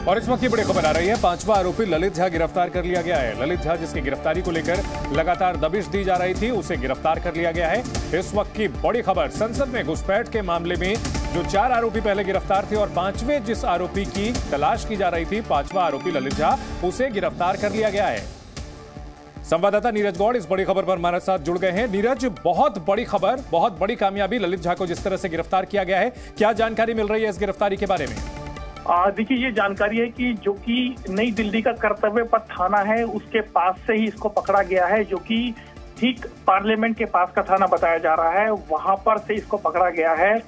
और इस वक्त की बड़ी खबर आ रही है, 5वां आरोपी ललित झा गिरफ्तार कर लिया गया है। ललित झा जिसकी गिरफ्तारी को लेकर लगातार दबिश दी जा रही थी, उसे गिरफ्तार कर लिया गया है। इस वक्त की बड़ी खबर, संसद में घुसपैठ के मामले में जो 4 आरोपी पहले गिरफ्तार थे और 5वें जिस आरोपी की तलाश की जा रही थी, 5वां आरोपी ललित झा, उसे गिरफ्तार कर लिया गया है। संवाददाता नीरज गौड़ इस बड़ी खबर पर हमारे साथ जुड़ गए हैं। नीरज, बहुत बड़ी खबर, बहुत बड़ी कामयाबी, ललित झा को जिस तरह से गिरफ्तार किया गया है, क्या जानकारी मिल रही है इस गिरफ्तारी के बारे में? देखिए, ये जानकारी है कि जो कि नई दिल्ली का कर्तव्य पथ थाना है, उसके पास से ही इसको पकड़ा गया है, जो कि ठीक पार्लियामेंट के पास का थाना बताया जा रहा है, वहां पर से इसको पकड़ा गया है।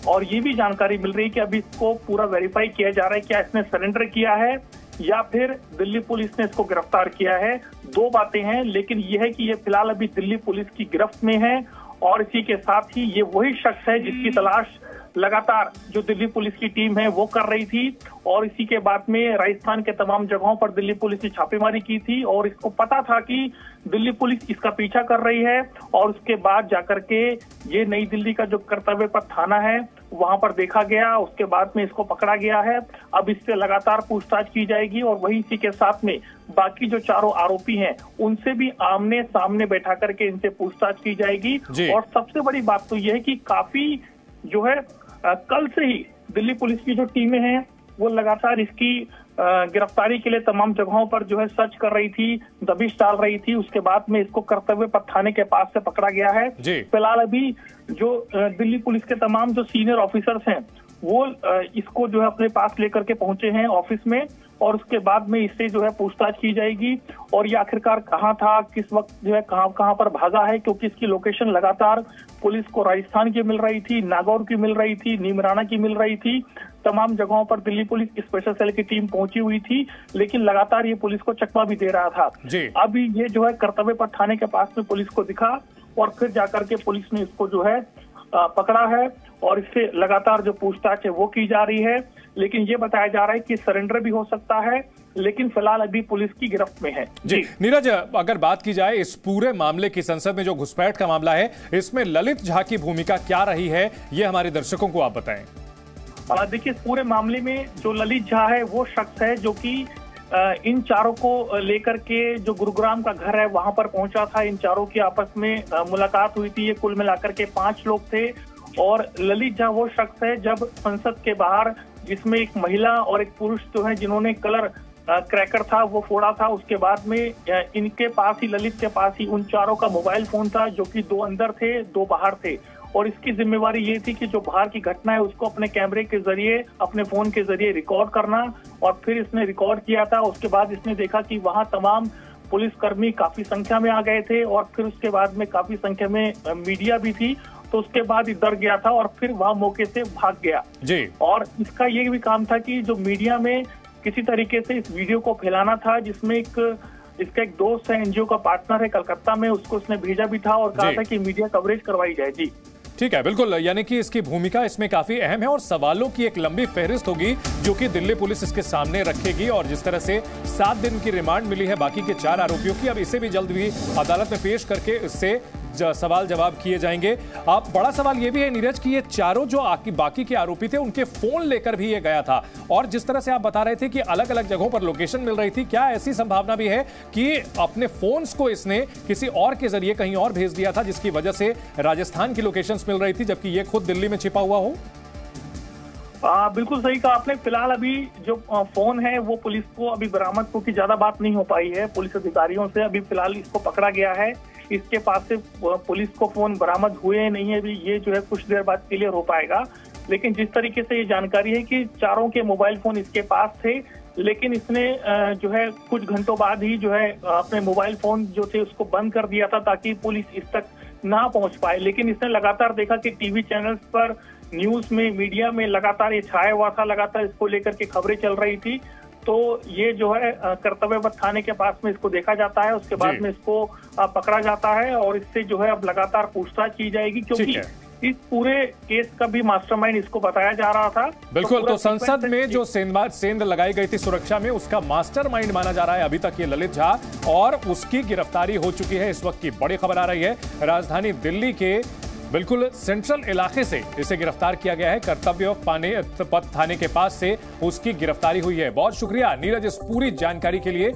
और ये भी जानकारी मिल रही है कि अभी इसको पूरा वेरीफाई किया जा रहा है, क्या इसने सरेंडर किया है या फिर दिल्ली पुलिस ने इसको गिरफ्तार किया है। 2 बातें हैं, लेकिन यह है कि ये फिलहाल अभी दिल्ली पुलिस की गिरफ्त में है और इसी के साथ ही ये वही शख्स है जिसकी तलाश लगातार जो दिल्ली पुलिस की टीम है वो कर रही थी। और इसी के बाद में राजस्थान के तमाम जगहों पर दिल्ली पुलिस ने छापेमारी की थी और इसको पता था कि दिल्ली पुलिस इसका पीछा कर रही है। और उसके बाद जाकर के ये नई दिल्ली का जो कर्तव्य पथ थाना है वहां पर देखा गया, उसके बाद में इसको पकड़ा गया है। अब इससे लगातार पूछताछ की जाएगी और वही इसी के साथ में बाकी जो 4 आरोपी हैं उनसे भी आमने सामने बैठा करके इनसे पूछताछ की जाएगी। और सबसे बड़ी बात तो यह है कि काफी जो है कल से ही दिल्ली पुलिस की जो टीमें हैं वो लगातार इसकी गिरफ्तारी के लिए तमाम जगहों पर जो है सर्च कर रही थी, दबिश डाल रही थी। उसके बाद में इसको कर्तव्य पथ थाने के पास से पकड़ा गया है। फिलहाल अभी जो दिल्ली पुलिस के तमाम जो सीनियर ऑफिसर्स हैं वो इसको जो है अपने पास लेकर के पहुंचे हैं ऑफिस में और उसके बाद में इससे जो है पूछताछ की जाएगी और ये आखिरकार कहाँ था, किस वक्त जो है कहाँ पर भागा है, क्योंकि इसकी लोकेशन लगातार पुलिस को राजस्थान की मिल रही थी, नागौर की मिल रही थी, नीमराना की मिल रही थी। तमाम जगहों पर दिल्ली पुलिस स्पेशल सेल की टीम पहुंची हुई थी, लेकिन लगातार ये पुलिस को चकमा भी दे रहा था। अभी ये जो है कर्तव्य पथ थाने के पास में पुलिस को दिखा और फिर जाकर के पुलिस ने इसको जो है पकड़ा है और इससे लगातार जो पूछताछ है वो की जा रही है। लेकिन ये बताया जा रहा है कि सरेंडर भी हो सकता है, लेकिन फिलहाल अभी पुलिस की गिरफ्त में है। जी नीरज, अगर बात की जाए इस पूरे मामले की, संसद में जो घुसपैठ का मामला है, इसमें ललित झा की भूमिका क्या रही है, ये हमारे दर्शकों को आप बताएं। देखिए, इस पूरे मामले में जो ललित झा है वो शख्स है जो कि इन 4 को लेकर के जो गुरुग्राम का घर है वहां पर पहुंचा था। इन 4 की आपस में मुलाकात हुई थी। ये कुल मिलाकर के 5 लोग थे और ललित झा वो शख्स है जब संसद के बाहर, जिसमें एक महिला और एक पुरुष जो है जिन्होंने कलर क्रैकर था वो फोड़ा था, उसके बाद में इनके पास ही, ललित के पास ही उन 4 का मोबाइल फोन था, जो कि 2 अंदर थे, 2 बाहर थे। और इसकी जिम्मेवारी ये थी कि जो बाहर की घटना है उसको अपने कैमरे के जरिए, अपने फोन के जरिए रिकॉर्ड करना। और फिर इसने रिकॉर्ड किया था। उसके बाद इसने देखा कि वहां तमाम पुलिसकर्मी काफी संख्या में आ गए थे और फिर उसके बाद में काफी संख्या में मीडिया भी थी, तो उसके बाद डर गया था और फिर वहां मौके से भाग गया। और इसका ये भी काम था कि जो मीडिया में किसी तरीके से इस वीडियो को फैलाना था, जिसमें इसका एक दोस्त है, एनजीओ का पार्टनर है कलकत्ता में, उसको उसने भेजा भी था और कहा था कि मीडिया कवरेज करवाई जाए। जी ठीक है, बिल्कुल, यानी कि इसकी भूमिका इसमें काफी अहम है और सवालों की एक लंबी फहरिस्त होगी जो कि दिल्ली पुलिस इसके सामने रखेगी। और जिस तरह से 7 दिन की रिमांड मिली है बाकी के 4 आरोपियों की, अब इसे भी जल्द भी अदालत में पेश करके इससे सवाल जवाब किए जाएंगे। अब बड़ा सवाल यह भी है नीरज कि ये 4 जो बाकी के आरोपी थे उनके फोन लेकर भी ये गया था और जिस तरह से आप बता रहे थे कि अलग अलग जगहों पर लोकेशन मिल रही थी, क्या ऐसी संभावना भी है कि अपने फोन्स को इसने किसी और के जरिए कहीं और भेज दिया था, जिसकी वजह से राजस्थान की लोकेशंस मिल रही थी जबकि ये खुद दिल्ली में छिपा हुआ हो? बिल्कुल सही कहा आपने। फिलहाल अभी जो फोन है वो पुलिस को अभी बरामद की ज्यादा बात नहीं हो पाई है पुलिस अधिकारियों से। अभी फिलहाल इसको पकड़ा गया है, इसके पास से पुलिस को फोन बरामद हुए नहीं है, अभी ये जो है कुछ देर बाद क्लियर हो पाएगा। लेकिन जिस तरीके से ये जानकारी है कि 4 के मोबाइल फोन इसके पास थे, लेकिन इसने जो है कुछ घंटों बाद ही जो है अपने मोबाइल फोन जो थे उसको बंद कर दिया था ताकि पुलिस इस तक ना पहुंच पाए। लेकिन इसने लगातार देखा कि टीवी चैनल्स पर, न्यूज में, मीडिया में लगातार ये छाया हुआ था, लगातार इसको लेकर के खबरें चल रही थी। तो ये जो है कर्तव्य पथ थाने के पास में इसको देखा जाता है, उसके बाद में इसको पकड़ा जाता है और इससे जो है अब लगातार पूछताछ की जाएगी, क्योंकि इस पूरे केस का भी मास्टरमाइंड इसको बताया जा रहा था। बिल्कुल, तो संसद में जो सेंध लगाई गई थी सुरक्षा में, उसका मास्टरमाइंड माना जा रहा है अभी तक ये ललित झा, और उसकी गिरफ्तारी हो चुकी है। इस वक्त की बड़ी खबर आ रही है राजधानी दिल्ली के बिल्कुल सेंट्रल इलाके से इसे गिरफ्तार किया गया है। कर्तव्य पथ थाने के पास से उसकी गिरफ्तारी हुई है। बहुत शुक्रिया नीरज इस पूरी जानकारी के लिए।